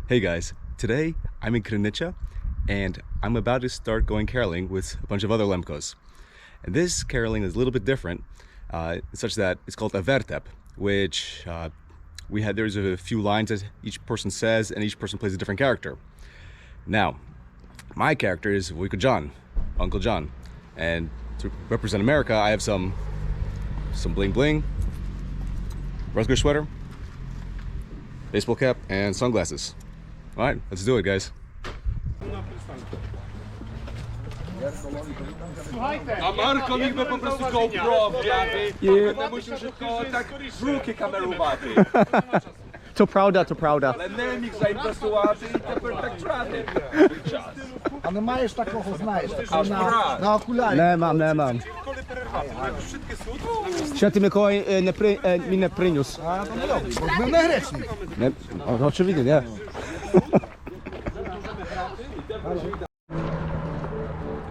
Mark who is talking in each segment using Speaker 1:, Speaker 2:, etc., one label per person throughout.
Speaker 1: Hey guys, today I'm in Krynica and I'm about to start going caroling with a bunch of other Lemkos. And this caroling is a little bit different, such that it's called a vertep, which there's a few lines that each person says and each person plays a different character. Now, my character is Wujko John, Uncle John, and to represent America I have some bling bling, Rutgers sweater, baseball cap, and sunglasses. Alright, let's do it, guys.
Speaker 2: A Marko niech by po prostu GoPro wzięły, będę musiał szybko tak w ruki kamerowaty.
Speaker 3: To prawda.
Speaker 2: Ale Nemik zainteresowany i тепер так трати.
Speaker 4: А не маєш такого, знаєш,
Speaker 2: Аж брат.
Speaker 4: на окулярі.
Speaker 3: Не мам. Święty Mikołaj mi nie przyniósł.
Speaker 4: А, то не добре, бо ми не гречні.
Speaker 3: Nie, oczywiście nie.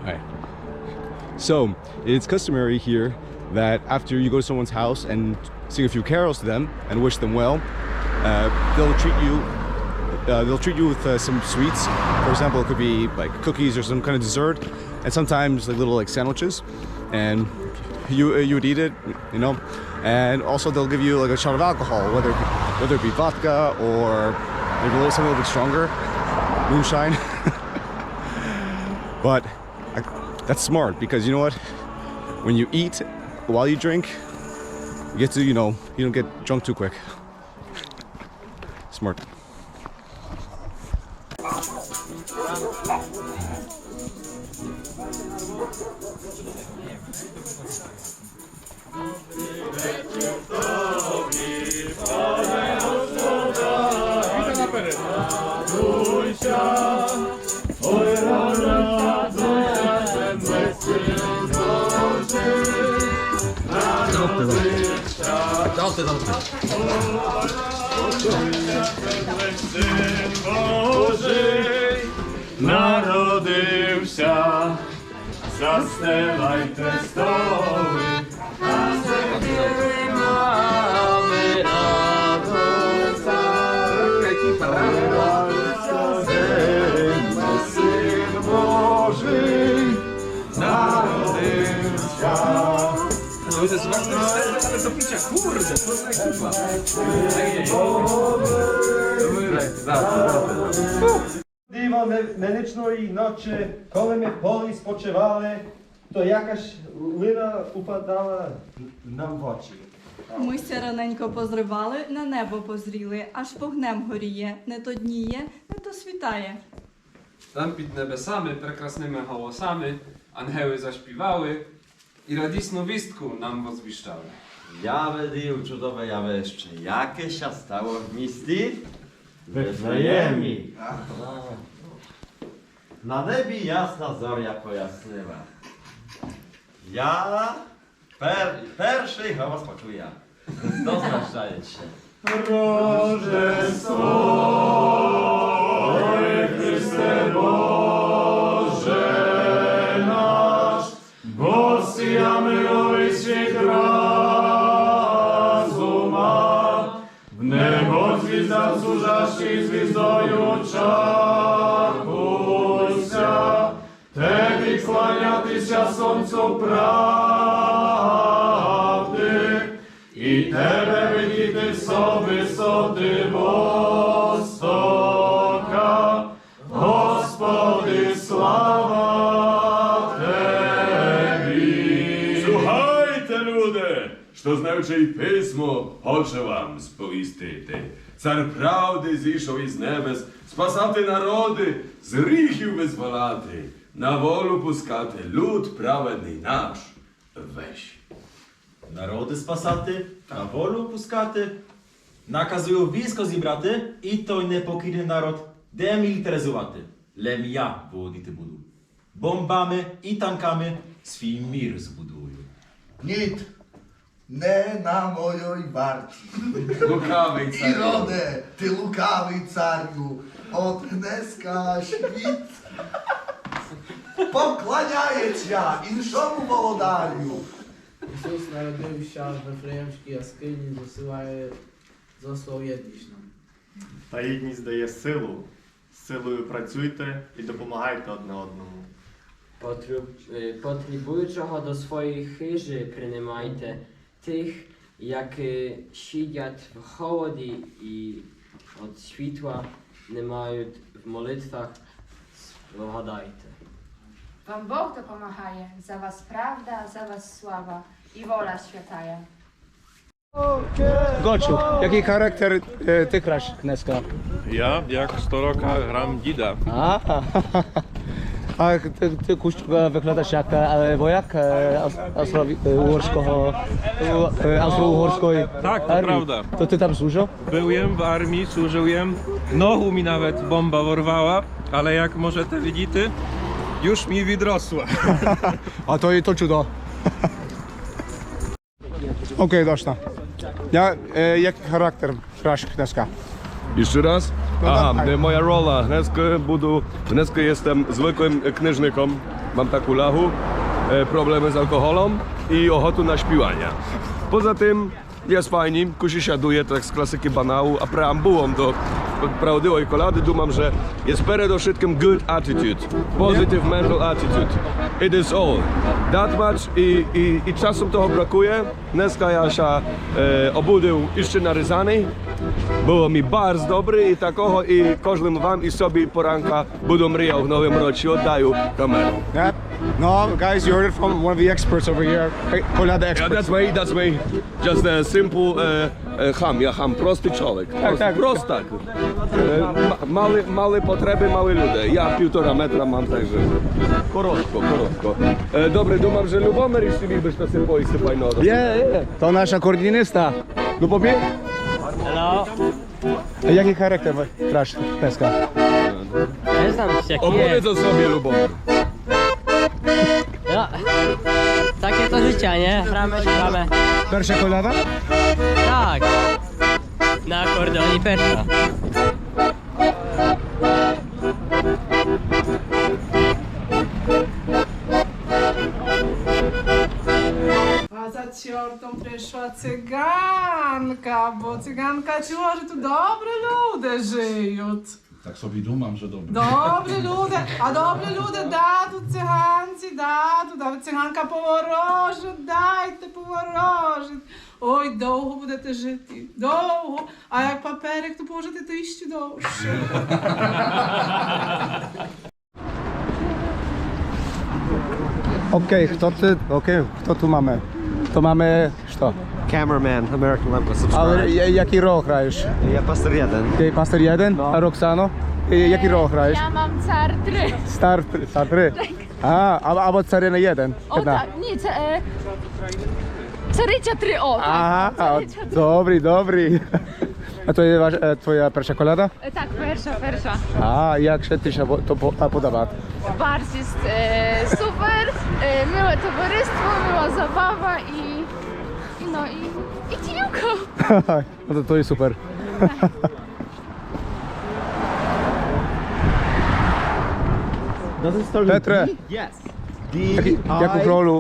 Speaker 1: Alright. So, it's customary here that after you go to someone's house and sing a few carols to them and wish them well, they'll treat you with some sweets. For example, it could be like cookies or some kind of dessert, and sometimes like little like sandwiches, and you would eat it, you know. And also they'll give you like a shot of alcohol, whether it be vodka or maybe something a little bit stronger, moonshine. But that's smart because you know what? When you eat while you drink, you get to, you don't get drunk too quick. Smart.
Speaker 5: Narodився, застилайте столи, а серцеві мами радуються, радуйся, земле, Син Божий, народився.
Speaker 2: No to jest ważne, ale do picia, kurde, to jest kupa.
Speaker 6: Диво величної ночі, коли ми в полі спочивали, то якась лина упадала нам в очі.
Speaker 7: Мися раненько позривали, на небо позріли, аж вогнем горіє, не то дніє, не то світає.
Speaker 8: Tam pід небесами прекрасними голосами ангели zaśpiewały i radісну wістку nam возвіщали.
Speaker 9: Ja wydił cudowne jaweszcze, jakie się stało w misty? Bethlejemi. Na niebie jasna zoria pojasnyła. Ja pierwszy głos poczuję. Doznaszczając się.
Speaker 5: Rożestwo, Oj Chryste Boże nasz, bo zjamy ojciec razuma, w niebo zwizda służaści zwizdою очакуйся, Тебі кланятися сонцу правди, і Тебе видіти со висоти востока, Господи, слава Тебі.
Speaker 10: Słuchajcie, ludzie, що знаючи й письмо, хоче вам сповістити. Цар правди зійшов із небес, спасати народи, з гріхів визволяти, на волю пускати люд праведний наш. Весь.
Speaker 11: Народи спасати, на волю пускати, наказую військо зібрати, і той непокірний народ демілітаризувати. Лем я володіти буду. Бомбами і танками свій мір збудую.
Speaker 4: Ніт, не на моїй варті.
Speaker 2: Лукавий царю.
Speaker 4: Іроде, ти лукавий царю, от днеска світ поклоняється іншому володарю.
Speaker 12: Ісус народився в Вифлеємській яскині, засилає, заслав єдність нам.
Speaker 5: Та єдність дає силу. З силою працюйте і допомагайте одне одному.
Speaker 12: Potrzebującego do swojej chyży przyjmajcie, tych, jak siedziat w chłodzi i od światła nie mają w modlitwach, spowiadajcie.
Speaker 13: Wam Bóg dopomahaje, za was prawda, za was sława i wola świętaja.
Speaker 3: Gociu, jaki charakter ty grasz, Kneska?
Speaker 14: Ja, jak 100 roka, gram Dida.
Speaker 3: A ty Kuściu, wyglądasz jak wojak Austro-Uгорської
Speaker 14: Tak, to
Speaker 3: armii.
Speaker 14: prawda.
Speaker 3: To ty tam służył?
Speaker 14: Byłem w armii, służyłem. Nohu mi nawet bomba urwała, ale jak możecie widzicie, już mi wydrosła.
Speaker 3: A to cudo. Okej, doszna. Jaki charakter grasz, Kneska?
Speaker 10: Jeszcze raz? Aha, moja rola. Dneska jestem zwykłym knyżnikiem. Mam taką lahu, problemy z alkoholem i ochotę na śpiewanie. Poza tym jest fajnie, kusi siaduje tak z klasyki banału, a preambułą do prawdziwej kolady dumam, że jest przede wszystkim good attitude, positive mental attitude. It is all. That much i czasem toho brakuje. Dneska ja się obudził jeszcze naryzany. Było mi bardzo dobry i takoho i każdym wam i sobie poranka będą mryjał w nowym roku. Oddaję kamerę.
Speaker 3: Yep. No, guys, you heard it from one of the experts over here. Kolada
Speaker 10: Yeah,
Speaker 3: experts.
Speaker 10: that's me. Just a simple ham. Ja ham, prosty człowiek.
Speaker 3: Tak.
Speaker 10: Prostak. Małe potrzeby, małe ludzie. Ja 1,5 metra mam, także korotko. Dobry, dumam, że Lubomir jeszcze byś to sobie poisty fajno.
Speaker 3: Yeah. To nasz akordionista. Lubomir?
Speaker 12: Hello.
Speaker 3: Jaki charakter grasz, Kneska?
Speaker 12: Nie znam się,
Speaker 10: Opowiedz o sobie, Lubomir.
Speaker 12: No, takie to życie, nie? Gramy.
Speaker 3: Pierwsza kolada?
Speaker 12: Tak. Na akordeonie pierwsza.
Speaker 15: A za ciortą przyszła cyganka, bo cyganka czuła, że tu dobre ludzie żyją.
Speaker 16: Tak sobie dumam, że dobry.
Speaker 15: Dobre ludzie, a dobre ludzie dadzą cyganci, dadzą cyganka poworoży, dajte poworoży. Oj, długo będziecie żyli, długo, a jak paperek, to położycie to iść dłuższe.
Speaker 3: Okej, kto tu mamy? To mamy, co?
Speaker 6: Cameraman, American Lemko, subscribe.
Speaker 3: Ale jaki rok grajesz?
Speaker 6: Ja pastor 1.
Speaker 3: Ty Pastor 1? A Roxano? Jaki rok grajesz?
Speaker 13: Ja mam car 3.
Speaker 3: Star 3? Albo Caryna 1?
Speaker 13: O tak, nie, Carycia 3, o tak.
Speaker 3: Aha, dobry. A to jest twoja pierwsza kolada?
Speaker 13: Tak, pierwsza.
Speaker 3: A jak się ty się to podoba?
Speaker 13: Bardzo jest super, miłe towarzystwo, miła zabawa i kiłko.
Speaker 3: No to jest super. Petre,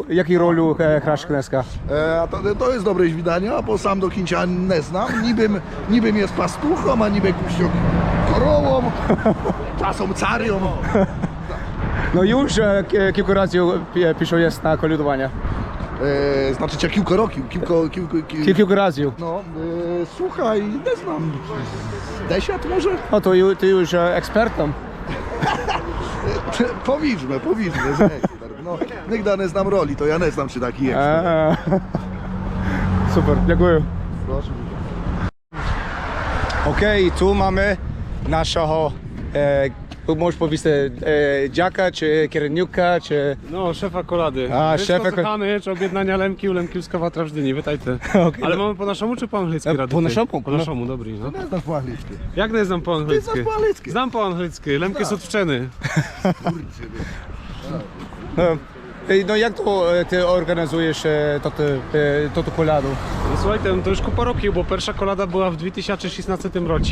Speaker 3: jaki rolu grasz, Kneska?
Speaker 4: To jest dobre widanie, bo sam do końca nie znam. Niby jest pastuchą, a niby kuścią korową, czasem carią.
Speaker 3: No już kilka razy piszą jest na kolorowanie.
Speaker 4: Znaczy cię kilka roków,
Speaker 3: Kilka razy.
Speaker 4: No, słuchaj, nie znam. 10 może?
Speaker 3: No to ty już ekspertem.
Speaker 4: Powiedzmy, że no, nigdy nie znam roli, to ja nie znam, czy taki jest.
Speaker 3: Super, dziękuję.
Speaker 4: Proszę.
Speaker 3: Okej, tu mamy naszego, możesz powiedzieć, dziaka, czy kierownika, czy...
Speaker 17: No, szefa kolady.
Speaker 3: Szefa
Speaker 17: Kochany, objednania Lemkiuskowa Trażdyni, witajcie.
Speaker 3: Okay.
Speaker 17: Ale mamy po naszemu czy po angielsku?
Speaker 3: Po naszemu.
Speaker 17: Po naszemu, dobry. No.
Speaker 4: Nie znasz po angielsku.
Speaker 17: Jak nie znam po angielsku?
Speaker 4: Ty znasz po angielsku.
Speaker 17: Znam po angielsku, Lemki są odwczeny.
Speaker 3: No jak to ty organizujesz to koladę?
Speaker 17: No, słuchajcie, to już kupa roki, bo pierwsza kolada była w 2016 roku.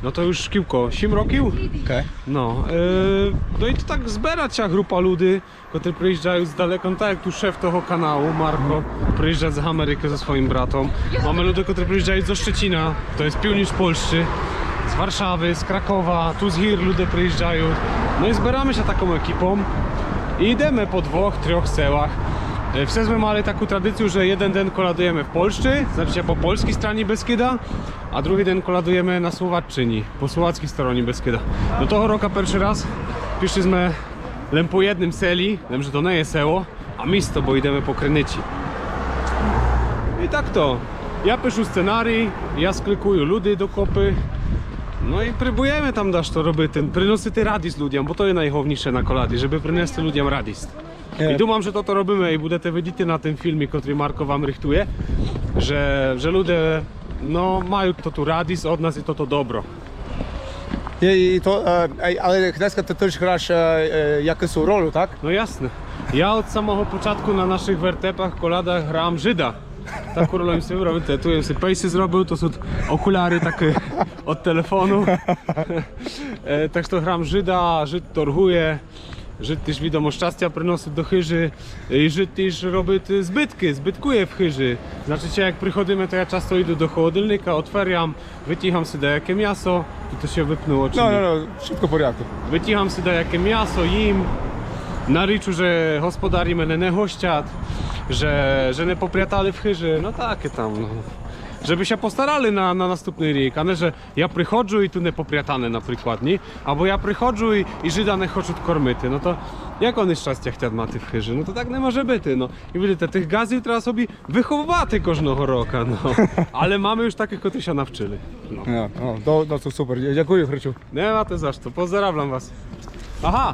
Speaker 17: No to już kilko, 7 roków?
Speaker 3: Okay.
Speaker 17: No, no i to tak zbierać się grupa ludzi, którzy przyjeżdżają z daleka, no tak jak tu szef tego kanału, Marko, przyjeżdża z Ameryki ze swoim bratem. Mamy ludzi, którzy przyjeżdżają ze Szczecina, to jest pionier Polszczy. z Warszawy, z Krakowa, tu z Hir ludzie przyjeżdżają. No i zbieramy się taką ekipą i idziemy po 2-3 selach. Все ми мали таку традицію, що один день колядуємо в Польщі, значить по польській стороні Бескида, а другий день колядуємо на Словаччині, по словацькій стороні Бескида. До того року перший раз пішли ми по jednym seli, wiem, że to nie jest село, a miasto, bo idziemy po Krynyci. I tak to. Ja piszę scenariusz, ja sklikuję ludzi do kopy. No i próbujemy tam dasz to robić, przynosić radość ludziom, bo to jest najważniejsze na kolady, żeby przynieść ludziom radość. I думam, że to robimy i będziecie widzieć na tym filmie, który Marko wam rychtuje, że ludzie no, mają to tu radość od nas i to dobro.
Speaker 3: I to, ale Kneska ty też grasz jakąś rolę, tak?
Speaker 17: No jasne. Ja od samego początku na naszych wertepach, koladach gram Żyda. Taką rolę sobie robię, tu ja sobie pejsy zrobił, to są okulary takie od telefonu. Tak to gram Żyda, Żyd torguje. Żyd też wiadomo szczęścia przynosi do chyży i Żyd też robi zbytkuje w chyży. Znaczy jak przychodzimy, to ja często idę do chłodilnika, otwieram, wycicham sobie jakie mięso, to się wypnęło.
Speaker 3: No, wszystko w porządku.
Speaker 17: Wycicham sobie jakie mięso, im, naryczu, że gospodari mnie nie hościat, że nie popriatali w chyży, no takie tam, no. Żeby się postarali na następny rok, a nie, że ja przychodzę i tu nie popriatane na przykład, nie? Albo ja przychodzę i Żyda nie chcą kormić, no to jak oni szczęście chcą mać w chyży, no to tak nie może być, no. I widzicie, tych gazów trzeba sobie wychowywać każdego roku, no. Ale mamy już takich, którzy się nawczyli. No,
Speaker 3: no to super, dziękuję Chryciu.
Speaker 17: Nie ma to za co, pozdrawiam was. Aha!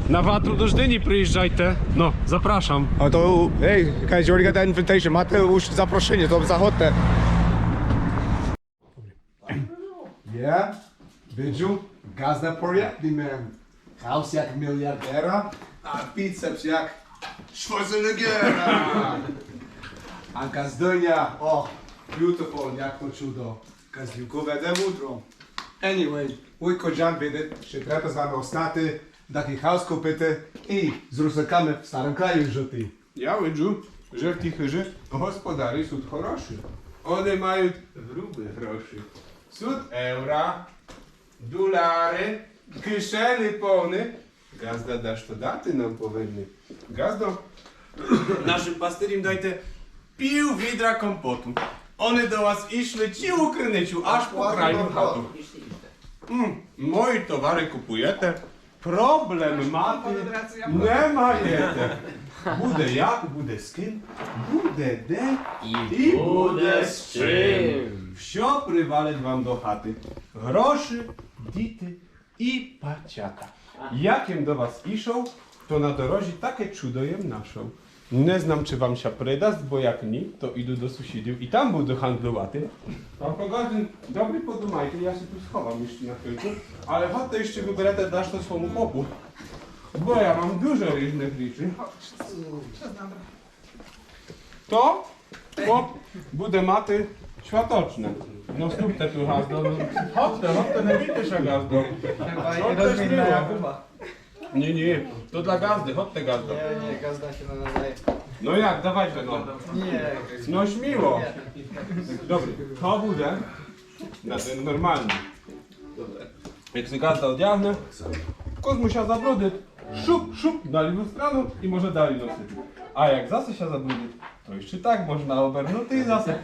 Speaker 17: Na Watru do Żdyni przyjeżdżajcie, no zapraszam.
Speaker 3: A to, hey guys, you already got that invitation, macie już zaproszenie, to zachodźcie. Yeah, Vidju, gaz na porядний, man. Chaos jak miliardera, a biceps jak Schwarzeneggera. A gazdonia, oh, beautiful, jak to cudo. Gazdziukowe demutro. Anyway, wujko Jan wiedzieć, że trzeba z wami ostaty, taki chaos kupity i z rusakami w starym kraju żyty.
Speaker 17: Ja widzę, że w tych chyży gospodari są хороші. One mają grube groszy. Sud eura, dolary, kieszeni pełne. Gazda dasz to daty nam powinny. Gazdo, naszym pastyrim dajte pił widra kompotu. One do was išli ci u Krynyciu, aż po kraju chatu. Moi towary kupujecie, problem macie, nie majecie. Буде jak, буде z kim, буде де i буде z czym. Wsio przywaleć wam do chaty. Groszy, dity i paciata. Jakiem do was iszą, to na dorożi takie cudo jem naszą. Nie znam, czy wam się przyda, bo jak nie, to idę do sąsiadów i tam był do handlowaty. Pan pogodzin, dobry podumajcie, ja się tu schowam jeszcze na chwilkę, ale chodź jeszcze wyberete dasz to swemu chłopu. Bo ja mam dużo różnych rzeczy. To chłop bude maty światoczne. No zróbte tu gazdo. Chodźte, nie widzisz jak gazdo. Nie, to dla gazdy, chodźte gazdo.
Speaker 18: Nie, gazda się nadaje.
Speaker 17: No jak, dawajcie no.
Speaker 18: Nie.
Speaker 17: No śmiło. Dobry, to bude na ten normalny. Jak się gazda odjawne, koz musiał zabrudyć. Szup, dali w stronę i może dali nosyć. A jak zase się zabrudzić, to jeszcze tak można obernuty i zase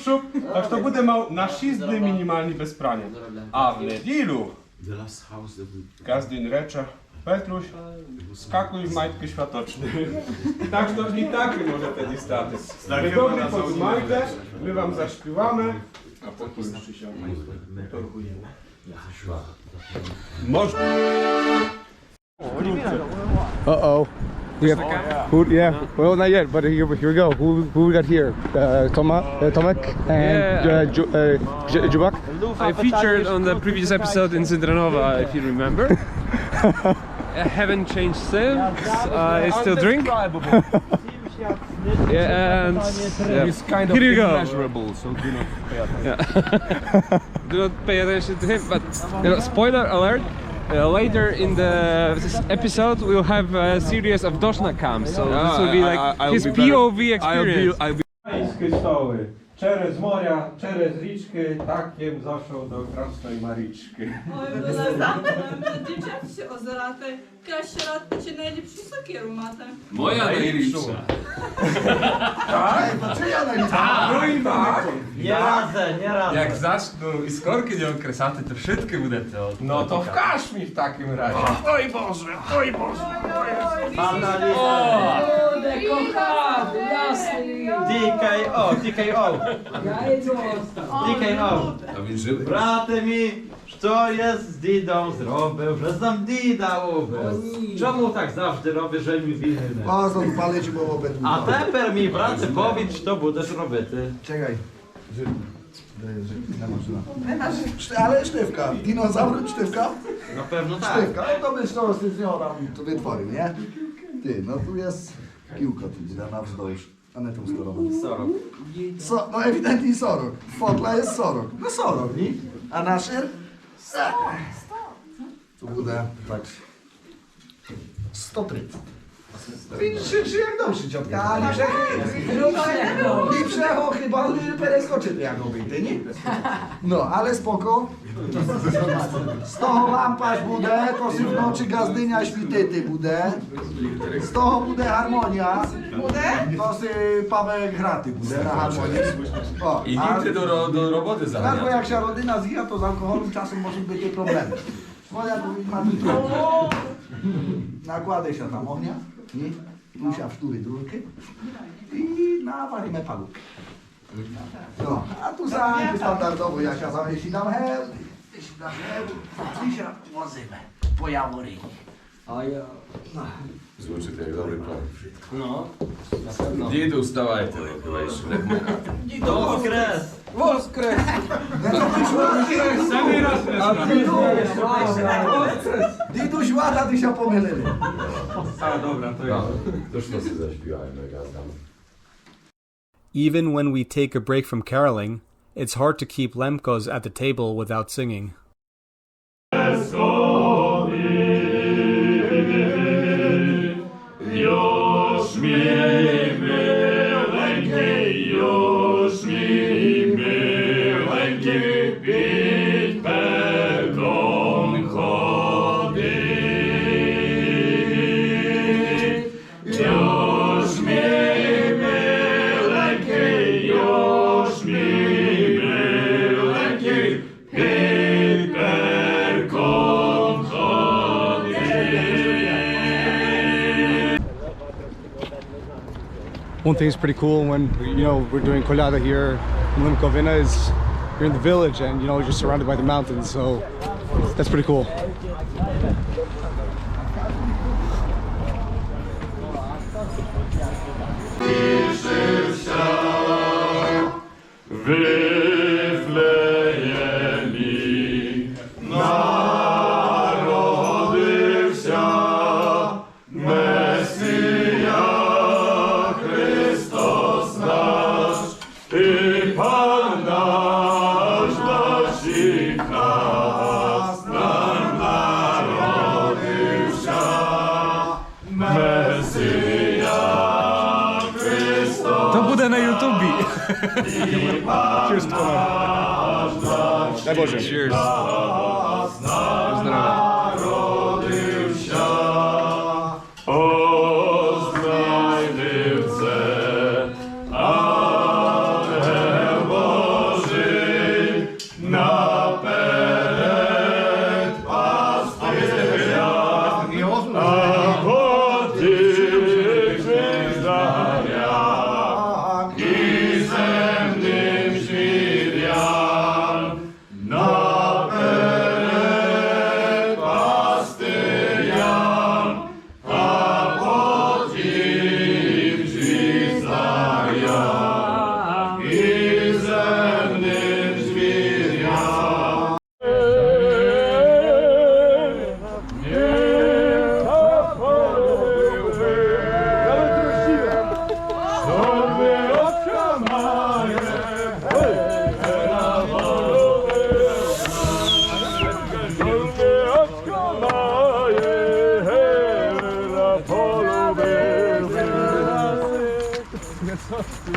Speaker 17: szup. Tak to będzie miał nasizny minimalnie bez prania. A w niedzielu każdy recze, Petruś, skakuj w majtkę światoczny. Tak to i tak może ten status. My dobry podsmajcie, my wam zaśpiewamy, a potem jeszcze się torgujemy. Można.
Speaker 3: Uh-oh. We have, well, not yet, but here we go. Who we got here? Tomek and Jubak.
Speaker 14: I featured on the previous episode in Zydranova, if you remember. I haven't changed since. I still drink. Yeah, and
Speaker 2: He's kind of
Speaker 14: here you go.
Speaker 2: immeasurable, so do not pay attention.
Speaker 14: Do not pay attention to him, but spoiler alert. Later in this episode, we'll have a series of Doshna cams, so this will be like his POV experience.
Speaker 17: Pańskie stoły.
Speaker 6: Через моря, через річки, так єм зайшов до Красної Марічки.
Speaker 7: Ой, Валентина, дівчат ще озирати. Краще радити чи найліпшу сокиру мати.
Speaker 8: Moja najlepsza.
Speaker 6: Так?
Speaker 4: Czy ja najlepsza?
Speaker 6: Ну і так.
Speaker 11: Nie radzę, nie radzę.
Speaker 2: Jak zaczną iskórki nie okresaty, to wszystkie będę od...
Speaker 6: No to wkaż mi w takim razie. Oj Boże, oj Boże.
Speaker 11: Mam na listę.
Speaker 12: Ludy, kochany, jasny.
Speaker 11: TKO, TKO.
Speaker 12: Ja idę
Speaker 11: TKO.
Speaker 10: A więc żywy.
Speaker 11: Brate mi, що я з дідом зробив, вже сам діда убив. Чому так завжди робиш, że mi winy?
Speaker 4: Bardzo tu palić, bo obydwu.
Speaker 11: А тепер, мій брате, powiedz, що будеш робити.
Speaker 4: Czekaj. Ale sztywka. Dinozaur sztywka?
Speaker 11: Na pewno tak.
Speaker 4: Sztywka. No to byś to z nią tam to wytworzył, nie? Ty, no tu jest piłka tu gdzieś na wzdłuż. A nie tą stronę.
Speaker 11: Sorok.
Speaker 4: No ewidentnie sorok. Fotla jest sorok. No sorok, nie? A naszer? Tu буде tak 130. Widzisz, czy jak dobrze ciotka, ale lipszego chyba pereskoczyty jak obity, nie? No, ale spoko. Z toho lampaś bude, to si w nocy gazdynia śwityty bude. Z toho bude harmonia. To si Paweł graty bude na harmonii. O,
Speaker 10: I nigdy do roboty
Speaker 4: tak, bo
Speaker 10: zabrania.
Speaker 4: jak się rodzina zjada, to z alkoholem czasem może być problemy. Moja tu ma nakłada się tam ognia, nie? Tu się wtóry drulkę i nawalimy palutkę. No, a tu za standardowo, jak się zamieści tam hełdy, ty się wozymy po jaworyni.
Speaker 12: A ja...
Speaker 10: Złoczy to jak dobry plan.
Speaker 11: No, na pewno.
Speaker 10: Dzidu, wstawaj ty, chyba jeszcze
Speaker 11: Woskres!
Speaker 6: Woskres!
Speaker 2: Sami raz
Speaker 4: Diduś łata, ty się pomylili.
Speaker 6: A dobra, to ja.
Speaker 10: Toż to sobie zaśpiewałem, mega znam.
Speaker 3: Even when we take a break from caroling, it's hard to keep lemkos at the table without singing.
Speaker 10: Już mi mileńki, już mi mileńki, pić perką chodzić. Już mi mileńki, już mi mileńki, pić perką chodzić.
Speaker 1: One thing is pretty cool when we're doing kolada here in Limkovina is you're in the village and you're just surrounded by the mountains, so that's pretty cool.
Speaker 10: Wyflejeni narody wsia, Mesja Chrystus nasz i Pan nasz nasi nas narody wsia, Mesja Chrystus.
Speaker 2: To bude na YouTubie.
Speaker 1: Cheers to Daj Boże.
Speaker 2: Cheers.
Speaker 10: Narody wsia, oznajmy chce, Anioł Boży na peret pasterza, a potyczy zdania i zemnym świrian na peret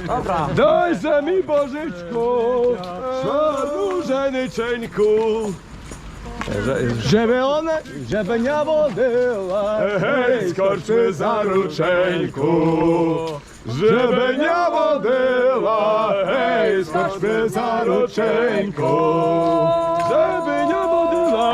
Speaker 12: Dobra.
Speaker 2: Dajże mi Bożyczku, czarnu żenyczeńku. Żeby nie wodyła, hej, skoczmy za ruczeńku. Żeby nie wodyła, hej, skoczmy za ruczeńku. Żeby nie wodyła,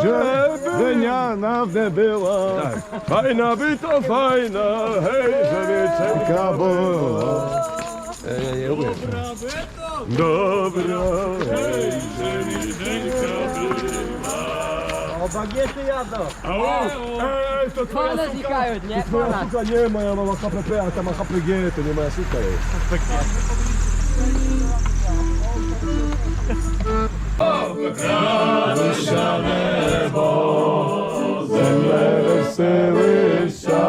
Speaker 2: żeby nie nawne była. Tak. Fajna by to fajna, hej, żeby czeka była. Nie umiem. Dobra, hej, żeby czeka była.
Speaker 12: O, bagiety jadą.
Speaker 2: Ej, to twoja
Speaker 12: One
Speaker 2: suka.
Speaker 12: znikają, nie?
Speaker 2: To twoja suka nie ma, ja mam HPP, a ta ma HPG, to nie moja suka jest. Dusza niebo, zemlę wesoły się,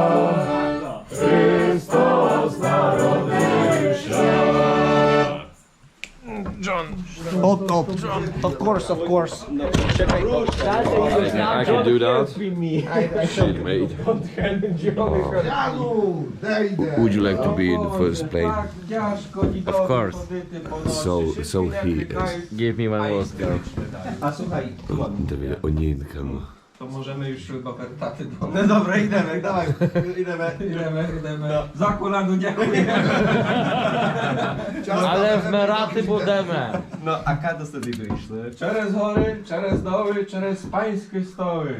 Speaker 2: Chrystus narodził się. John.
Speaker 4: Of course, of course.
Speaker 10: I can do that. Shit, mate. Would you like to be in the first plane?
Speaker 9: Of course.
Speaker 10: So he is.
Speaker 9: Give me one more girl.
Speaker 11: A słuchaj,
Speaker 10: Oninka.
Speaker 8: To możemy już chyba pertaty do...
Speaker 11: no dobra, idziemy, dawaj, idziemy.
Speaker 8: Za kolano dziękuję.
Speaker 12: Ale w meraty budeme.
Speaker 11: No, a kiedy wtedy wyszły?
Speaker 8: Через гори, через доли, через панські столи.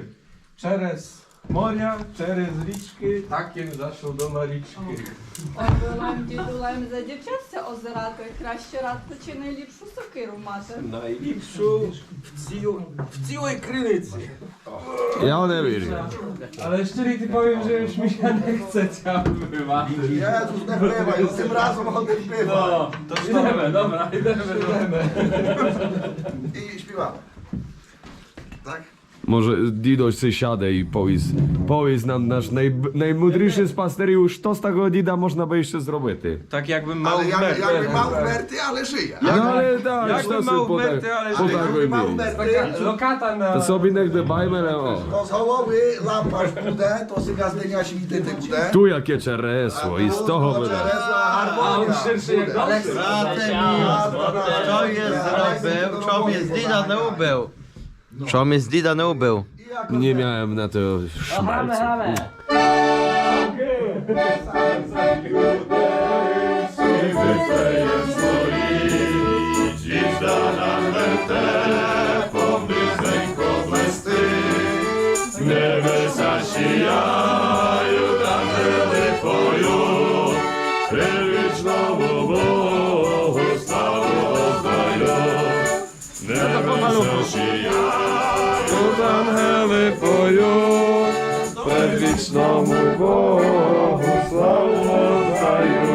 Speaker 8: Через моря, через річки, так як зайшов до річки.
Speaker 7: Обилем дідулем за дівчатця озирати, краще радку чи найліпшу сокиру мати.
Speaker 8: Найліпшу в цілій криниці.
Speaker 10: Ja nie wierzę.
Speaker 8: Ale szczerze ti powiem, że już mi się nie chce ciągle.
Speaker 4: Jezus, nie wpływaj, już tym razem o tym wpływa.
Speaker 8: No, to idziemy, dobra, idziemy.
Speaker 4: I śpiewamy. Tak?
Speaker 10: Może Didoś se siadę i powiedz nam nasz najmądrzejszy z pasteriusz, to z tego Dida można by jeszcze zrobić.
Speaker 8: Tak jakbym mał
Speaker 4: Ale jakby mał merty, ale żyje.
Speaker 10: No ale tak,
Speaker 8: jakby mał merty, ale żyje.
Speaker 4: Jakby mał merty,
Speaker 8: Lokata na...
Speaker 10: To sobie niech dbajmy, ale o.
Speaker 4: to z hołowy lampasz budę, to sy gazdynia świty ty budę.
Speaker 10: Tu jakie czeresło i z toho będę.
Speaker 8: A on szerszy jak dobrze.
Speaker 9: Co jest zrobił? Co mnie z Dida nie ubył? Co mnie z Dida nie ubył?
Speaker 10: Nie miałem na to szmalcu.
Speaker 12: Hame.
Speaker 2: Angeli poju, predwiecznemu Bogu sławu oddają.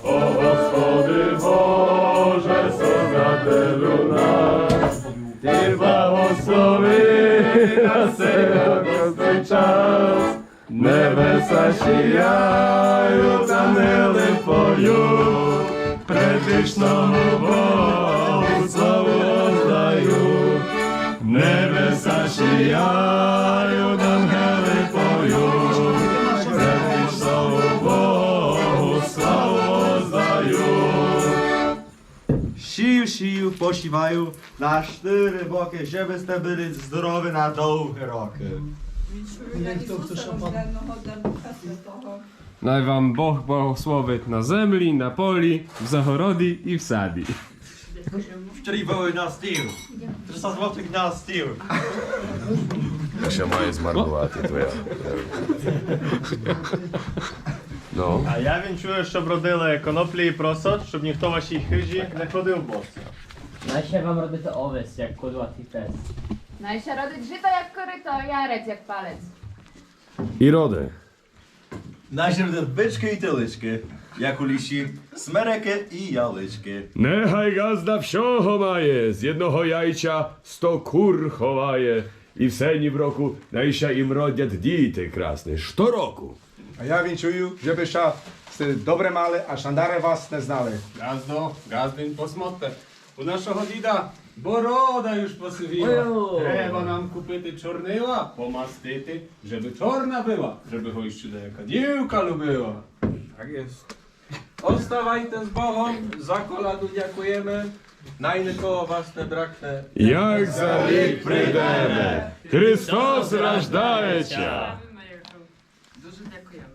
Speaker 2: O Gospody Boże, Sozdatelu nas, Ty błogosławi nas każdy czas. Nebesa sijają, angeli poju, predwiecznemu Bogu sławu oddają. Nebesa sijają, angeli poją, predwiecznemu Bogu sławu oddają.
Speaker 11: Sił, posiwają na 4 boki, żebyście byli zdrowi na długie roki.
Speaker 7: Вічую Ісуса рожденного, для Духа Святого.
Speaker 8: Най wam Bóg błogosławi na ziemi, na poli, w zagorodi i w sadi.
Speaker 11: 4 były na styl. 300 złotych na styl.
Speaker 10: Jak się moje zmarnowaty, to ja. No.
Speaker 5: А я вінчую, щоб родили коноплі і просот, щоб ніхто вашій хижі не ходив босий.
Speaker 12: Najsie wam robię owiec, jak kudłaty pes.
Speaker 13: Najsia rodzić żyto jak koryto, jarec jak palec.
Speaker 10: I rodę.
Speaker 11: Najpierw byczki i tylyczki, jak u lisi, smerekę i jałyczki.
Speaker 10: Nechaj gazda wsio chowaje, z jednego jajcia 100 kur chowaje. I w seni w roku najsia im rodziat dity krasne, 100 roku.
Speaker 3: A ja wieńczuję, żeby się dobre male, a szandare was nie znali.
Speaker 8: Gazdo, gazdyn posmotę. U naszego dida boroda już posywiła. Trzeba nam kupity czornyła, pomastity, żeby czorna była, żeby ho jeszcze jaka dziewka lubiła.
Speaker 14: Tak jest. Ostawajte z Bogom, za koladu dziękujemy. Najny koło was ne brakne.
Speaker 2: Jak za rік прийдеме, Христос рождається.
Speaker 15: Дуже дякуємо.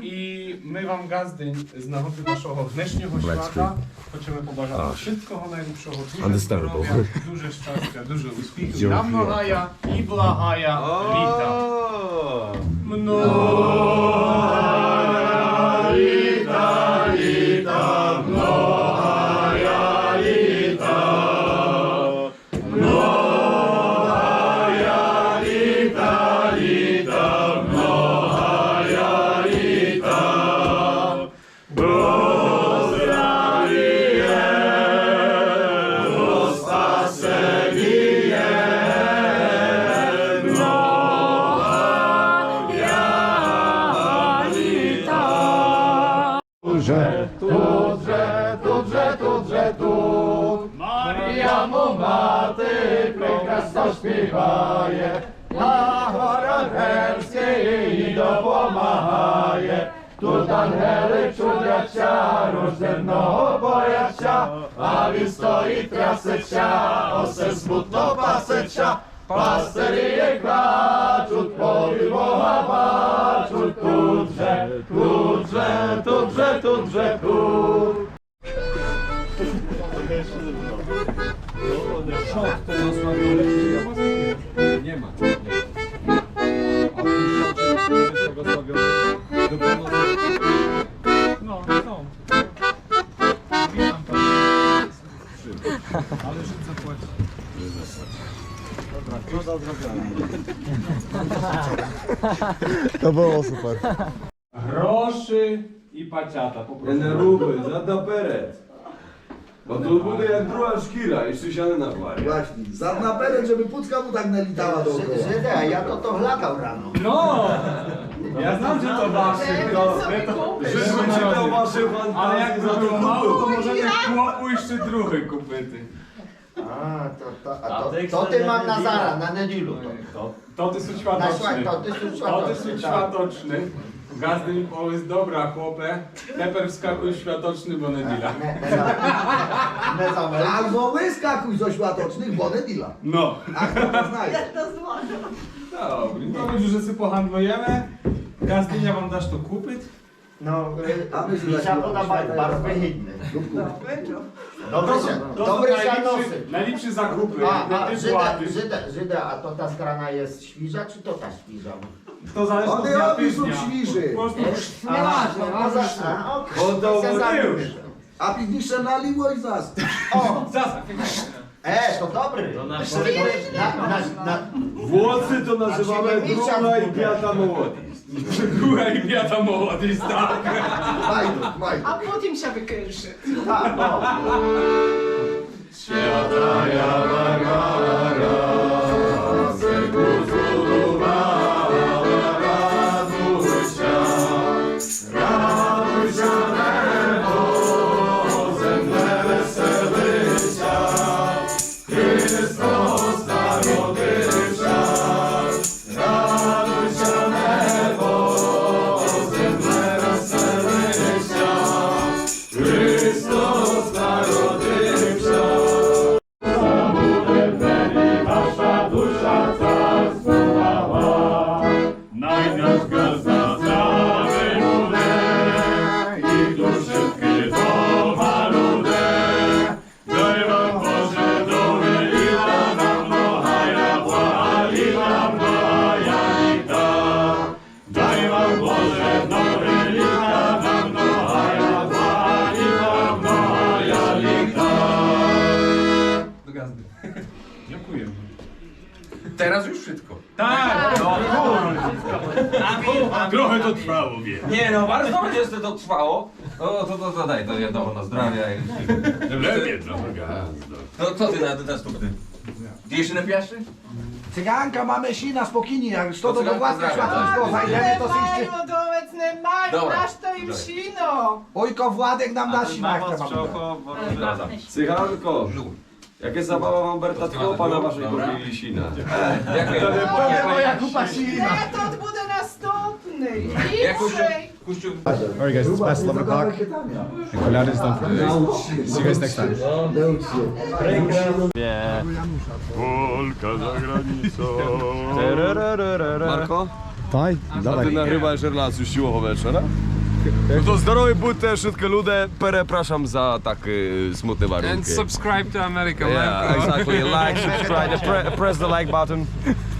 Speaker 6: I my wam gazdy z nachodu naszego dnešního świata chcemy pobажати wszystkiego najlepszego, dużo zdrowia, dużo szczęścia, dużo uśmiechu, na mnohaja i blahaja lita. Mnohaja lita, lita, mnohaja lita. Mnohaja lita, lita, mnohaja lita. Pozdravie, Ostasegie, mnohaja lita. Tudże, tudże, tudże, tudże, tud. Maria mu maty, прекрасно співає, на горах герський їй допомагає. Тут ангели чудяться, рожденного бояться, а він стоїть трясеться, осе смутно пасеться. Пастирі клачуть, полі Бога бачуть, тут же, тут же, тут же, тут же, тут.
Speaker 14: Nie ma.
Speaker 6: No, są. Witam pana. Ale Żyd zapłaci. Dobra, co za odrobione.
Speaker 3: To było super.
Speaker 6: Groszy i paciata, po prostu.
Speaker 2: Не руби, наперед. Bo tu буде jak druga szkira i szysiany na pary.
Speaker 4: Właśnie, za naperek, żeby pucka mu tak nalitała do okoła.
Speaker 9: Żyda, ja to chlakał rano.
Speaker 6: No! Ja znam, że to wasze, tylko...
Speaker 2: Żebym czytał wasze
Speaker 6: Ale jak
Speaker 2: fantazje za
Speaker 6: było
Speaker 2: to
Speaker 6: mało, to
Speaker 2: kupy.
Speaker 6: możemy chłopu jeszcze druhy kupyty.
Speaker 9: To ty mam na zara, na niedzielu.
Speaker 6: To ty są światoczny.
Speaker 9: To ty są
Speaker 6: To
Speaker 9: światoczny,
Speaker 6: ty są
Speaker 9: tak.
Speaker 6: światoczny. Gazdy mi powiedz, dobra chłopie, teper wskakuj światoczny, bo niedziela.
Speaker 4: Albo wyskakuj z oświatocznych, bo nedila.
Speaker 6: No.
Speaker 4: A kto to znajdzie?
Speaker 6: Dobry, to już, że sobie pohandlujemy. Gazdynia wam dasz to kupić.
Speaker 9: No,
Speaker 4: a my się
Speaker 9: mi się podoba bardzo wychydny. Dobry sianosy.
Speaker 6: Najlepsze zakupy.
Speaker 9: Żyda, a to ta strana jest świża, czy to ta świża?
Speaker 6: To zależy od
Speaker 4: One
Speaker 6: dnia
Speaker 4: obie są
Speaker 6: tygodnia.
Speaker 4: świży.
Speaker 6: Po prostu
Speaker 4: A piwnicze naliło i zas.
Speaker 9: O! To dobry.
Speaker 2: Włosy to nazywamy druga i piata młodość.
Speaker 6: Druga i piata młodość, tak.
Speaker 15: A potem się wykrszy.
Speaker 9: Tak, no.
Speaker 6: Świata ja Barbara, serku zbudowała, raduj się, nebo, zemne weselisia, Chrystus narodywся, raduj się nebo, zemne weselisia, Chrystus narodywся. Wasza dusza zasłuchała, najpierw gazda całej ludę i duszy wkryto maludę. Daj wam Boże domy i nam mnohaja błaliła mnohaja lita. Daj wam Boże domy i nam mnohaja błaliła mnohaja lita. Do gazdy. Dziękuję.
Speaker 14: Teraz już wszystko.
Speaker 6: Tak!
Speaker 14: No,
Speaker 6: Trochę to trwało, wie.
Speaker 14: Nie no, bardzo jest to trwało. To daj, to wiadomo, na zdrowie.
Speaker 6: Lepiej trochę gazdo.
Speaker 14: To co ty na następny? Ty jeszcze napijasz?
Speaker 4: Cyganka mamy sina spokojnie, jak to do
Speaker 14: cyganka
Speaker 4: własnych
Speaker 14: zdrawia,
Speaker 4: światów zajdziemy, to się
Speaker 15: Mają, dołec nie mają,
Speaker 14: Dobra.
Speaker 15: nasz to im sino.
Speaker 4: Ojko Władek nam da sina, jak to
Speaker 2: Cychanko, jakie zabawa wam Berta Tkopa na waszej kopii sina.
Speaker 4: To moja kupa sina.
Speaker 15: Nie, to bude następny.
Speaker 14: Jakoś-
Speaker 15: Lepszej.
Speaker 3: Alright guys, it's past 11 o'clock. And Kolada is done for today. See you guys next time.
Speaker 10: Polka za granicą.
Speaker 1: Marko?
Speaker 3: Daj,
Speaker 10: A ty nagrywasz relację siłową wieczora? No to zdrowy budte, wszystkie ludzie, przepraszam za takie smutne warunki.
Speaker 14: And subscribe to America.
Speaker 10: Yeah, exactly. Like, subscribe, press the like button.